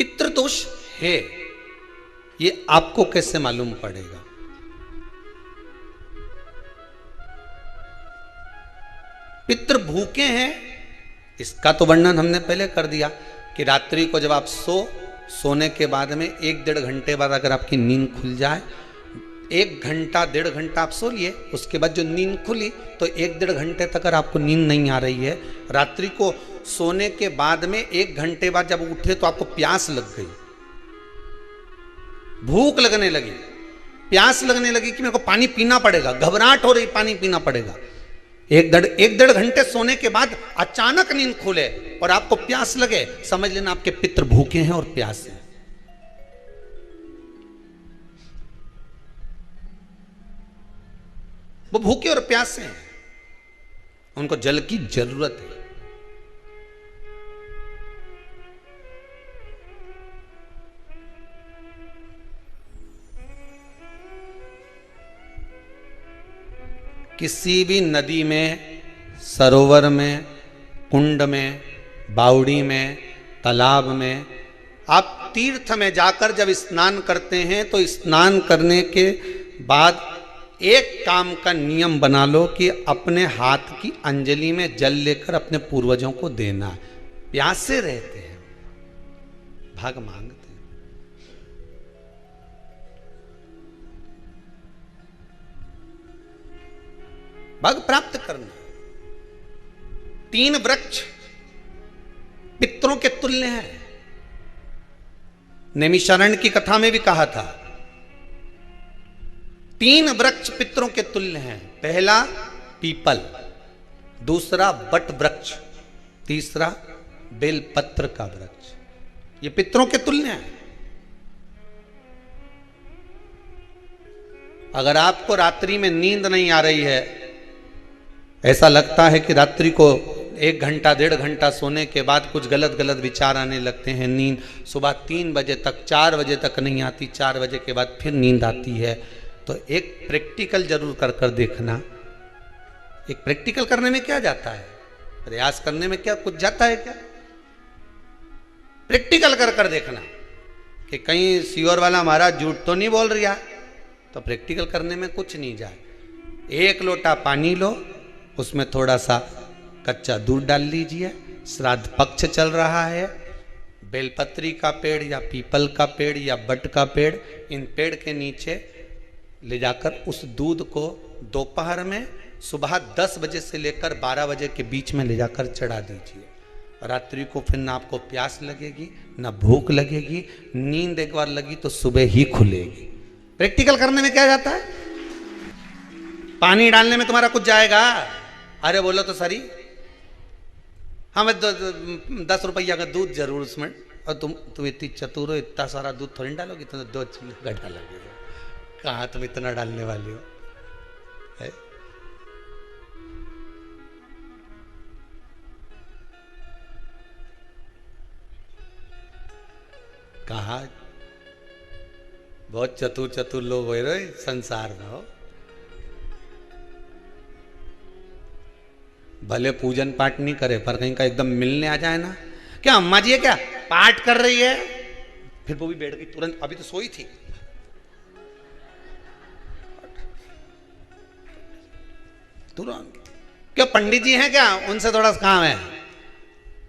पितृदोष है, ये आपको कैसे मालूम पड़ेगा? पितृ भूखे हैं, इसका तो वर्णन हमने पहले कर दिया कि रात्रि को जब आप सोने के बाद में 1-1.5 घंटे बाद अगर आपकी नींद खुल जाए, 1 घंटा 1.5 घंटा आप सो लिए, उसके बाद जो नींद खुली तो 1-1.5 घंटे तक अगर आपको नींद नहीं आ रही है, रात्रि को सोने के बाद में 1 घंटे बाद जब उठे तो आपको प्यास लग गई, भूख लगने लगी, प्यास लगने लगी कि मेरे को पानी पीना पड़ेगा, घबराहट हो रही, पानी पीना पड़ेगा। 1-1.5 घंटे सोने के बाद अचानक नींद खुले और आपको प्यास लगे, समझ लेना आपके पितृ भूखे हैं और प्यास है। वो भूखे और प्यासे हैं, उनको जल की जरूरत है। किसी भी नदी में, सरोवर में, कुंड में, बावड़ी में, तालाब में, आप तीर्थ में जाकर जब स्नान करते हैं तो स्नान करने के बाद एक काम का नियम बना लो कि अपने हाथ की अंजलि में जल लेकर अपने पूर्वजों को देना। प्यासे रहते हैं, भाग मांगते हैं। भाग प्राप्त करना। 3 वृक्ष पितरों के तुल्य हैं। नैमिषारण्य की कथा में भी कहा था 3 वृक्ष पितरों के तुल्य हैं। पहला पीपल, दूसरा वट वृक्ष, तीसरा बेलपत्र का वृक्ष। ये पितरों के तुल्य हैं। अगर आपको रात्रि में नींद नहीं आ रही है, ऐसा लगता है कि रात्रि को 1 घंटा 1.5 घंटा सोने के बाद कुछ गलत गलत विचार आने लगते हैं, नींद सुबह 3 बजे तक 4 बजे तक नहीं आती, 4 बजे के बाद फिर नींद आती है, तो एक प्रैक्टिकल जरूर कर कर देखना। एक प्रैक्टिकल करने में क्या जाता है, प्रयास करने में क्या कुछ जाता है क्या? प्रैक्टिकल कर कर देखना कि कहीं सीओर वाला महाराज झूठ तो नहीं बोल रहा, तो प्रैक्टिकल करने में कुछ नहीं जाए। 1 लोटा पानी लो, उसमें थोड़ा सा कच्चा दूध डाल लीजिए, श्राद्ध पक्ष चल रहा है, बेलपत्री का पेड़ या पीपल का पेड़ या बट का पेड़, इन पेड़ के नीचे ले जाकर उस दूध को दोपहर में सुबह 10 बजे से लेकर 12 बजे के बीच में ले जाकर चढ़ा दीजिए। रात्रि को फिर ना आपको प्यास लगेगी, ना भूख लगेगी, नींद एक बार लगी तो सुबह ही खुलेगी। प्रैक्टिकल करने में क्या जाता है? पानी डालने में तुम्हारा कुछ जाएगा? अरे बोलो तो सरी, हमें 10 रुपया का दूध जरूर उसमें, और तुम इतनी चतुर हो, इतना सारा दूध थोड़ी डालोगी, तुम 2 गड्ढा लगेगा। कहाँ तुम इतना डालने वाली हो है? कहा बहुत चतुर चतुर लोग हो रहे संसार में हो, भले पूजन पाठ नहीं करे पर कहीं का एकदम मिलने आ जाए ना, क्या अम्मा जी है क्या पाठ कर रही है, फिर वो भी बैठ गई तुरंत, अभी तो सोई थी, तुरंत। क्या पंडित जी हैं क्या, उनसे थोड़ा काम है,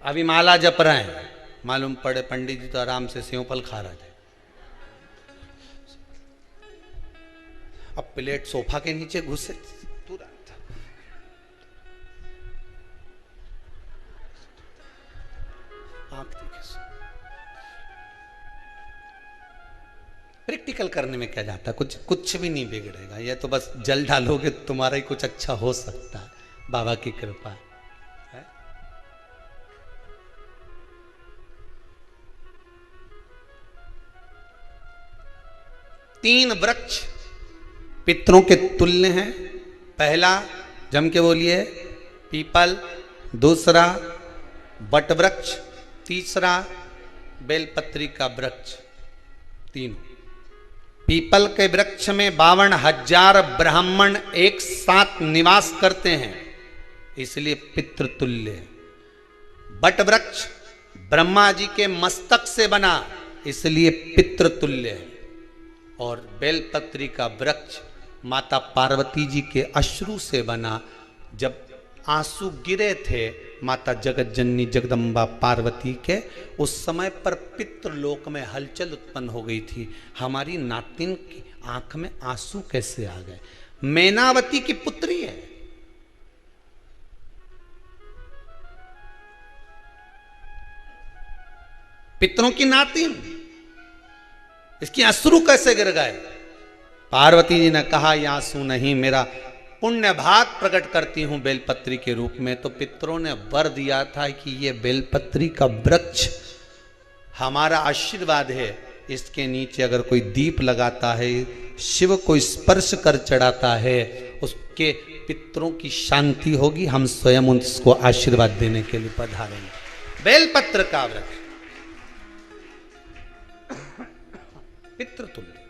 अभी माला जप रहे हैं, मालूम पड़े पंडित जी तो आराम से सेव फल खा रहे थे। अब प्लेट सोफा के नीचे घुसे तुरंत। प्रैक्टिकल करने में क्या जाता, कुछ भी नहीं बिगड़ेगा। ये तो बस जल डालोगे तुम्हारा ही कुछ अच्छा हो सकता है, बाबा की कृपा है। तीन वृक्ष पितरों के तुल्य हैं। पहला जम के बोलिए पीपल, दूसरा बट वृक्ष, तीसरा बेलपत्री का वृक्ष। तीनों पीपल के वृक्ष में 52,000 ब्राह्मण एक साथ निवास करते हैं, इसलिए पितृतुल्य है। बट वृक्ष ब्रह्मा जी के मस्तक से बना, इसलिए पितृतुल्य है। और बेलपत्री का वृक्ष माता पार्वती जी के अश्रु से बना। जब आंसू गिरे थे माता जगत जननी जगदम्बा पार्वती के, उस समय पर पितृलोक में हलचल उत्पन्न हो गई थी। हमारी नातिन की आंख में आंसू कैसे आ गए? मैनावती की पुत्री है, पितरों की नातिन, इसकी अश्रु कैसे गिर गए? पार्वती जी ने कहा ये आंसू नहीं, मेरा पुण्य भाग प्रकट करती हूं बेलपत्री के रूप में। तो पितरों ने वर दिया था कि ये बेलपत्री का वृक्ष हमारा आशीर्वाद है, इसके नीचे अगर कोई दीप लगाता है, शिव को स्पर्श कर चढ़ाता है, उसके पितरों की शांति होगी। हम स्वयं उसको आशीर्वाद देने के लिए पधारेंगे। बेलपत्र का वृक्ष पितृतुल्य।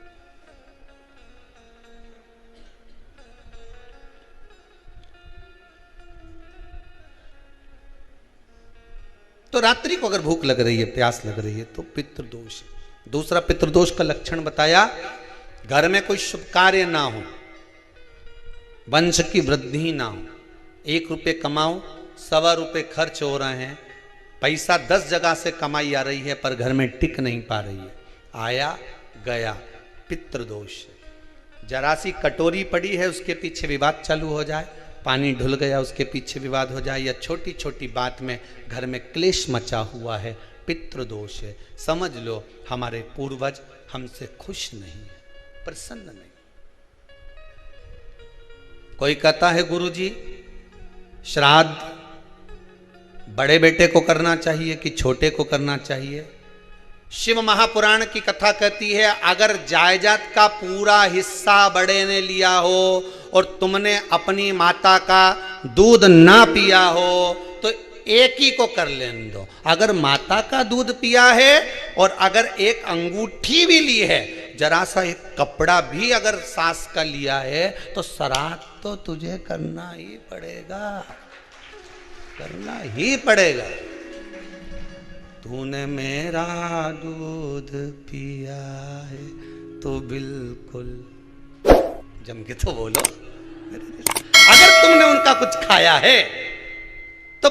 तो रात्रि को अगर भूख लग रही है, प्यास लग रही है, तो पितृदोष है। दूसरा पितृदोष का लक्षण बताया, घर में कोई शुभ कार्य ना हो, वंश की वृद्धि ना हो। 1 रुपये कमाओ, 1.25 रुपये खर्च हो रहे हैं, पैसा 10 जगह से कमाई आ रही है पर घर में टिक नहीं पा रही है, आया गया, पितृदोष है। जरा सी कटोरी पड़ी है, उसके पीछे विवाद चालू हो जाए, पानी ढुल गया उसके पीछे विवाद हो जाए, या छोटी छोटी बात में घर में क्लेश मचा हुआ है, पितृदोष है। समझ लो हमारे पूर्वज हमसे खुश नहीं है, प्रसन्न नहीं। कोई कहता है गुरुजी श्राद्ध बड़े बेटे को करना चाहिए कि छोटे को करना चाहिए? शिव महापुराण की कथा कहती है, अगर जायदाद का पूरा हिस्सा बड़े ने लिया हो और तुमने अपनी माता का दूध ना पिया हो तो एक ही को कर लेने दो। अगर माता का दूध पिया है और अगर एक अंगूठी भी ली है, जरा सा एक कपड़ा भी अगर सास का लिया है, तो श्राद्ध तो तुझे करना ही पड़ेगा, करना ही पड़ेगा। तूने मेरा दूध पिया है तो बिल्कुल जम के तो बोलो। अगर तुमने उनका कुछ खाया है तो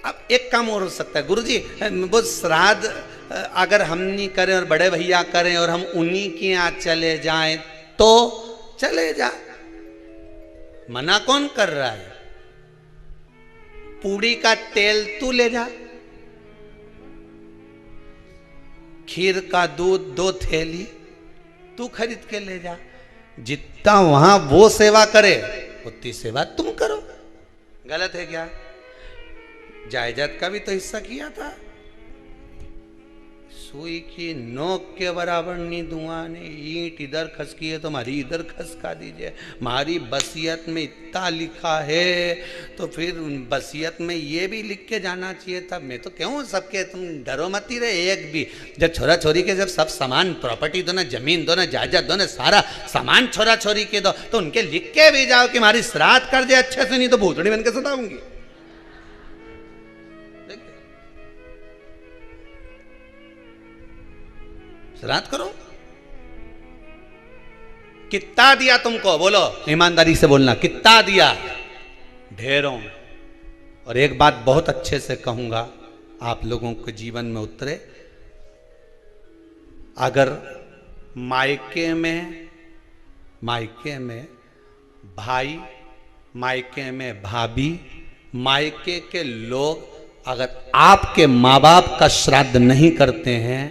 अब एक काम और हो सकता है, गुरुजी वो श्राद्ध अगर हम नहीं करें और बड़े भैया करें और हम उन्हीं के यहाँ चले जाएं तो चले जा, मना कौन कर रहा है? पूड़ी का तेल तू ले जा, खीर का दूध 2 थैली तू खरीद के ले जा। जितना वहां वो सेवा करे उतनी सेवा तुम करो। गलत है क्या? जायदाद का भी तो हिस्सा किया था। सुई की नोक के बराबर नहीं धुआं ने, ईंट इधर खसकी है तो हमारी इधर खसका दीजिए। हमारी बसियत में इतना लिखा है तो फिर बसियत में ये भी लिख के जाना चाहिए था। मैं तो कहूँ सबके तुम डरो मत ही रहे एक भी। जब छोरा छोरी के जब सब सामान प्रॉपर्टी दो ना, जमीन दो ना, जायदाद दो ना, सारा सामान छोरा छोरी के दो, तो उनके लिख के भी जाओ कि हमारी श्राद्ध कर दे अच्छे से, नहीं तो भूतड़ी बन के सताऊंगी। श्राद्ध करो। कितना दिया तुमको? बोलो ईमानदारी से बोलना, कितना दिया? ढेरों। और एक बात बहुत अच्छे से कहूंगा, आप लोगों के जीवन में उतरे। अगर मायके में भाई, मायके में भाभी, मायके के लोग अगर आपके माँ बाप का श्राद्ध नहीं करते हैं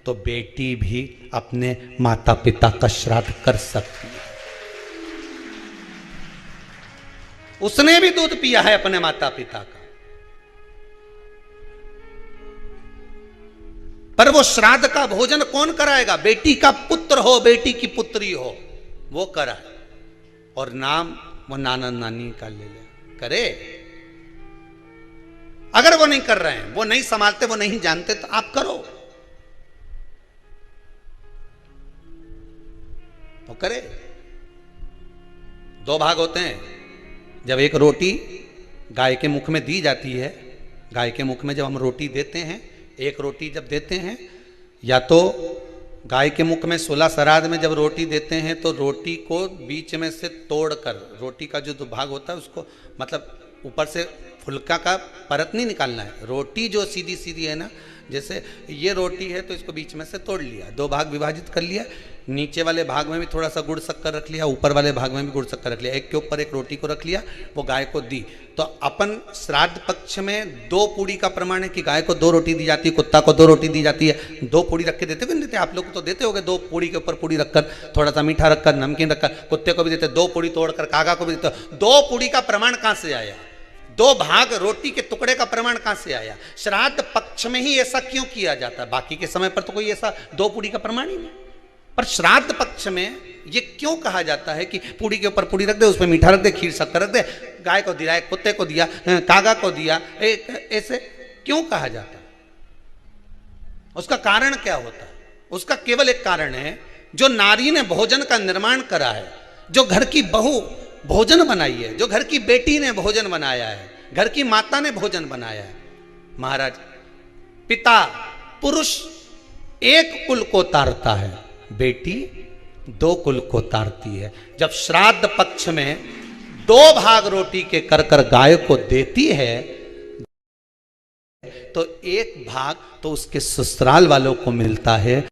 तो बेटी भी अपने माता पिता का श्राद्ध कर सकती है। उसने भी दूध पिया है अपने माता पिता का, पर वो श्राद्ध का भोजन कौन कराएगा? बेटी का पुत्र हो, बेटी की पुत्री हो, वो कराए। और नाम वो नाना नानी का ले ले, करे। अगर वो नहीं कर रहे हैं, वो नहीं संभालते, वो नहीं जानते, तो आप करो, वो करे। 2 भाग होते हैं। जब एक रोटी गाय के मुख में दी जाती है, गाय के मुख में जब हम रोटी देते हैं, एक रोटी जब देते हैं या तो गाय के मुख में 16 श्राद्ध में जब रोटी देते हैं तो रोटी को बीच में से तोड़कर, रोटी का जो भाग होता है उसको, मतलब ऊपर से फुलका का परत नहीं निकालना है, रोटी जो सीधी सीधी है ना, जैसे ये रोटी है तो इसको बीच में से तोड़ लिया, 2 भाग विभाजित कर लिया, नीचे वाले भाग में भी थोड़ा सा गुड़ शक्कर रख लिया, ऊपर वाले भाग में भी गुड़ शक्कर रख लिया, एक के ऊपर एक रोटी को रख लिया, वो गाय को दी। तो अपन श्राद्ध पक्ष में 2 पूड़ी का प्रमाण है कि गाय को 2 रोटी दी जाती है, कुत्ता को 2 रोटी दी जाती है। 2 पूड़ी रख के देते हो नहीं देते? आप लोग तो देते होगे, 2 पूड़ी के ऊपर पूड़ी रखकर, थोड़ा सा मीठा रखकर, नमकीन रखकर, कुत्ते को भी देते, 2 पूड़ी तोड़कर कागा को भी देते हो। 2 पूड़ी का प्रमाण कहां से आया? 2 भाग रोटी के टुकड़े का प्रमाण कहां से आया? श्राद्ध पक्ष में ही ऐसा क्यों किया जाता है? बाकी के समय पर तो कोई ऐसा 2 पूड़ी का प्रमाण ही नहीं, पर श्राद्ध पक्ष में ये क्यों कहा जाता है कि पूड़ी के ऊपर पूड़ी रख दे, उसमें मीठा रख दे, खीर शक्कर रख दे, गाय को दिया, कुत्ते को दिया, कागा को दिया, ऐसे क्यों कहा जाता है? उसका कारण क्या होता है? उसका केवल एक कारण है, जो नारी ने भोजन का निर्माण करा है, जो घर की बहू भोजन बनाई है, जो घर की बेटी ने भोजन बनाया है, घर की माता ने भोजन बनाया है। महाराज, पिता पुरुष एक कुल को तारता है, बेटी 2 कुल को तारती है। जब श्राद्ध पक्ष में 2 भाग रोटी के कर गाय को देती है तो 1 भाग तो उसके ससुराल वालों को मिलता है।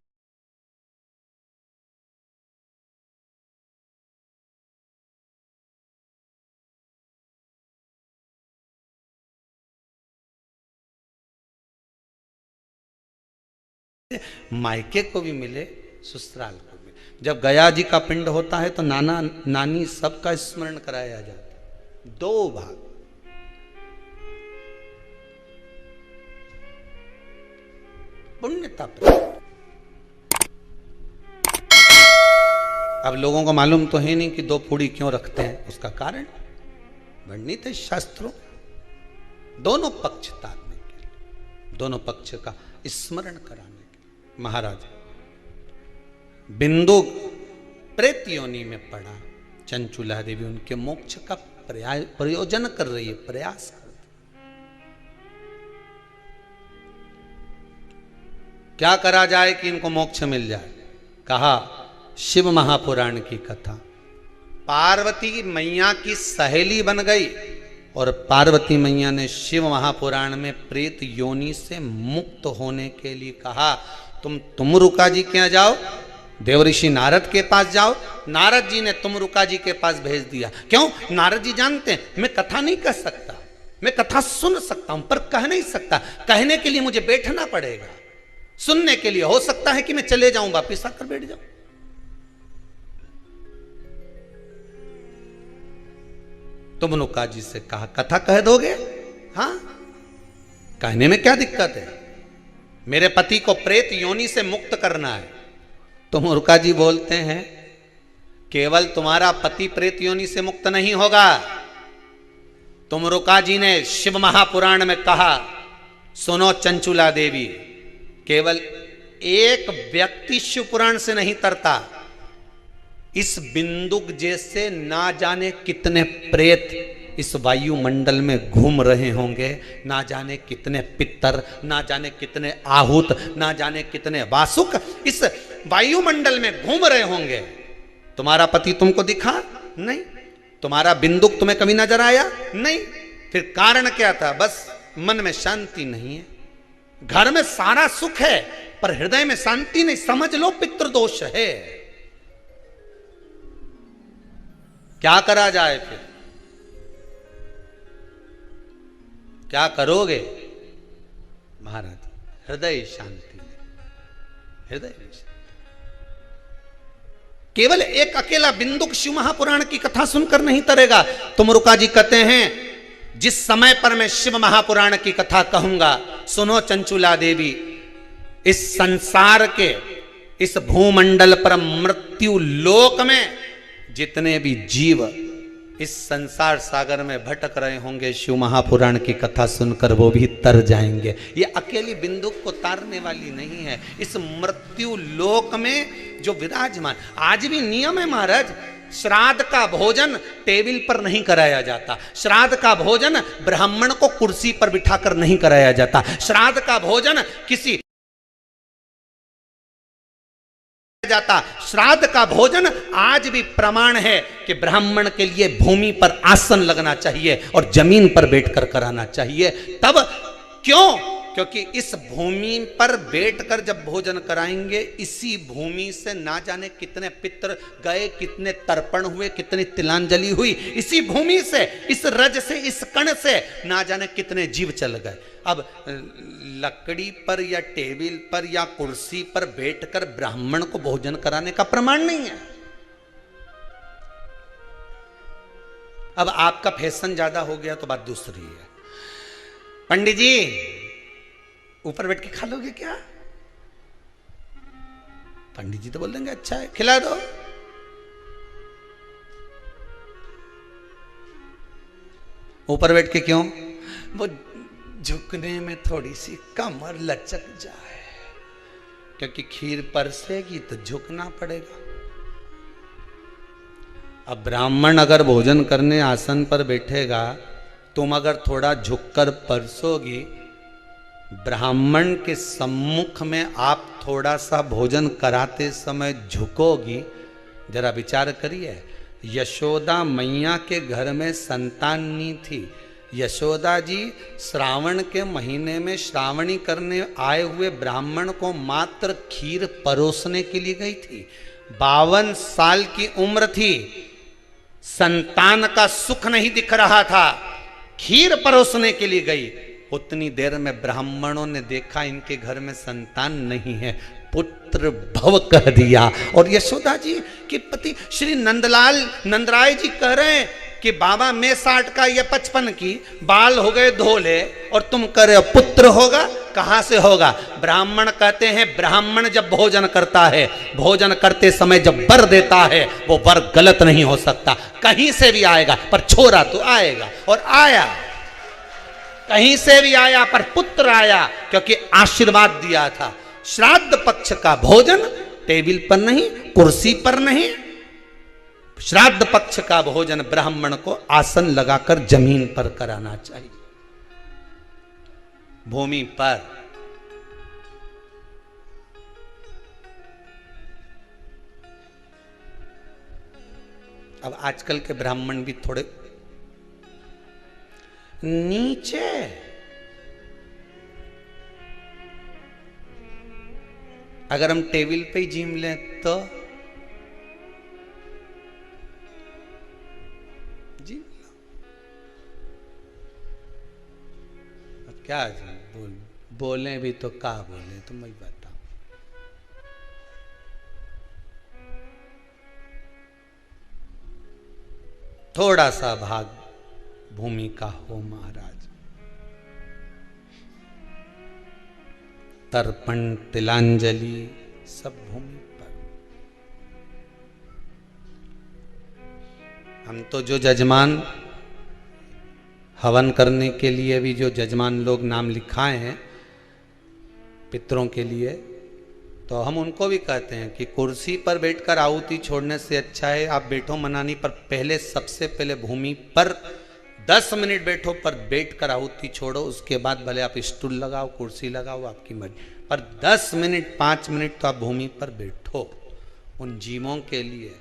मायके को भी मिले, ससुराल को भी। जब गया जी का पिंड होता है तो नाना नानी सबका स्मरण कराया जाता है। 2 भाग, पुण्यता। अब लोगों को मालूम तो है नहीं कि 2 पूड़ी क्यों रखते हैं, उसका कारण वर्णित है शास्त्रों। दोनों पक्ष तारने के लिए, दोनों पक्ष का स्मरण कराने के लिए। महाराज, बिंदु प्रेत योनि में पड़ा, चंचुला देवी उनके मोक्ष का प्रयोजन कर रही है, प्रयास कर। क्या करा जाए कि इनको मोक्ष मिल जाए? कहा शिव महापुराण की कथा। पार्वती मैया की सहेली बन गई और पार्वती मैया ने शिव महापुराण में प्रेत योनि से मुक्त होने के लिए कहा, तुम रुका जी के यहाँ जाओ, देवऋषि नारद के पास जाओ। नारद जी ने तुमरुका जी के पास भेज दिया। क्यों? नारद जी जानते हैं मैं कथा नहीं कह सकता, मैं कथा सुन सकता हूं पर कह नहीं सकता। कहने के लिए मुझे बैठना पड़ेगा, सुनने के लिए हो सकता है कि मैं चले जाऊं, वापिस आकर बैठ जाऊं। तुमरुका जी से कहा कथा कह दोगे? हाँ, कहने में क्या दिक्कत है? मेरे पति को प्रेत योनि से मुक्त करना है। तुमरुका जी बोलते हैं केवल तुम्हारा पति प्रेत योनि से मुक्त नहीं होगा। तुमरुका जी ने शिव महापुराण में कहा, सुनो चंचुला देवी, केवल एक व्यक्ति शिव पुराण से नहीं तरता, इस बिंदुक जैसे ना जाने कितने प्रेत इस वायुमंडल में घूम रहे होंगे, ना जाने कितने पितर, ना जाने कितने आहूत, ना जाने कितने वासुक इस वायुमंडल में घूम रहे होंगे। तुम्हारा पति तुमको दिखा नहीं, तुम्हारा बिंदुक तुम्हें कभी नजर आया नहीं, फिर कारण क्या था? बस मन में शांति नहीं है। घर में सारा सुख है पर हृदय में शांति नहीं, समझ लो पितृदोष है। क्या करा जाए? फिर क्या करोगे? महाराज, हृदय शांति, हृदय शांति। केवल एक अकेला बिंदुक शिव महापुराण की कथा सुनकर नहीं तरेगा। तुमरुका जी कहते हैं जिस समय पर मैं शिव महापुराण की कथा कहूंगा, सुनो चंचुला देवी, इस संसार के इस भूमंडल पर मृत्यु लोक में जितने भी जीव इस संसार सागर में भटक रहे होंगे, शिव महापुराण की कथा सुनकर वो भी तर जाएंगे। ये अकेली बिंदुक को तारने वाली नहीं है। इस मृत्यु लोक में जो विराजमान, आज भी नियम है महाराज, श्राद्ध का भोजन टेबल पर नहीं कराया जाता। श्राद्ध का भोजन ब्राह्मण को कुर्सी पर बिठाकर नहीं कराया जाता। श्राद्ध का भोजन किसी जाता। श्राद्ध का भोजन आज भी प्रमाण है कि ब्राह्मण के लिए भूमि पर आसन लगना चाहिए और जमीन पर बैठकर कराना चाहिए। तब क्यों? क्योंकि इस भूमि पर बैठकर जब भोजन कराएंगे, इसी भूमि से ना जाने कितने पितृ गए, कितने तर्पण हुए, कितनी तिलांजलि हुई, इसी भूमि से, इस रज से, इस कण से ना जाने कितने जीव चल गए। अब लकड़ी पर या टेबल पर या कुर्सी पर बैठकर ब्राह्मण को भोजन कराने का प्रमाण नहीं है। अब आपका फैशन ज्यादा हो गया तो बात दूसरी है। पंडित जी ऊपर बैठ के खा लोगे क्या? पंडित जी तो बोल देंगे अच्छा है, खिला दो। ऊपर बैठ के क्यों? वो झुकने में थोड़ी सी कमर लचक जाए, क्योंकि खीर परसेगी तो झुकना पड़ेगा। अब ब्राह्मण अगर भोजन करने आसन पर बैठेगा, तुम अगर थोड़ा झुककर परसोगी, ब्राह्मण के सम्मुख में आप थोड़ा सा भोजन कराते समय झुकोगी। जरा विचार करिए, यशोदा मैया के घर में संतान नहीं थी। यशोदा जी श्रावण के महीने में श्रावणी करने आए हुए ब्राह्मण को मात्र खीर परोसने के लिए गई थी। 52 साल की उम्र थी, संतान का सुख नहीं दिख रहा था, खीर परोसने के लिए गई। उतनी देर में ब्राह्मणों ने देखा इनके घर में संतान नहीं है, पुत्र भव कह दिया। और यशोदा जी के पति श्री नंदराय जी कह रहे हैं कि बाबा मैं 60 का या 55 की, बाल हो गए धोले, और तुम कह रहे हो पुत्र होगा। कहां से होगा? ब्राह्मण कहते हैं ब्राह्मण जब भोजन करता है, भोजन करते समय जब वर देता है, वो वर गलत नहीं हो सकता, कहीं से भी आएगा, पर छोरा तो आएगा। और आया, कहीं से भी आया, पर पुत्र आया, क्योंकि आशीर्वाद दिया था। श्राद्ध पक्ष का भोजन टेबल पर नहीं, कुर्सी पर नहीं, श्राद्ध पक्ष का भोजन ब्राह्मण को आसन लगाकर जमीन पर कराना चाहिए, भूमि पर। अब आजकल के ब्राह्मण भी थोड़े नीचे, अगर हम टेबल पे ही जिम लें तो जी क्या बोले भी तो क्या बोले, तुम ही बताओ। थोड़ा सा भाग भूमि का हो महाराज। तर्पण तिलांजलि सब भूमि पर। हम तो जो जजमान हवन करने के लिए भी जो जजमान लोग नाम लिखाए हैं पितरों के लिए, तो हम उनको भी कहते हैं कि कुर्सी पर बैठकर आहुति छोड़ने से अच्छा है आप बैठो मनानी पर, पहले सबसे पहले भूमि पर 10 मिनट बैठो, पर बैठकर आहुति छोड़ो। उसके बाद भले आप स्टूल लगाओ, कुर्सी लगाओ, आपकी मर्जी, पर 10 मिनट 5 मिनट तो आप भूमि पर बैठो उन जीवों के लिए,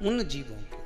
उन जीवों के।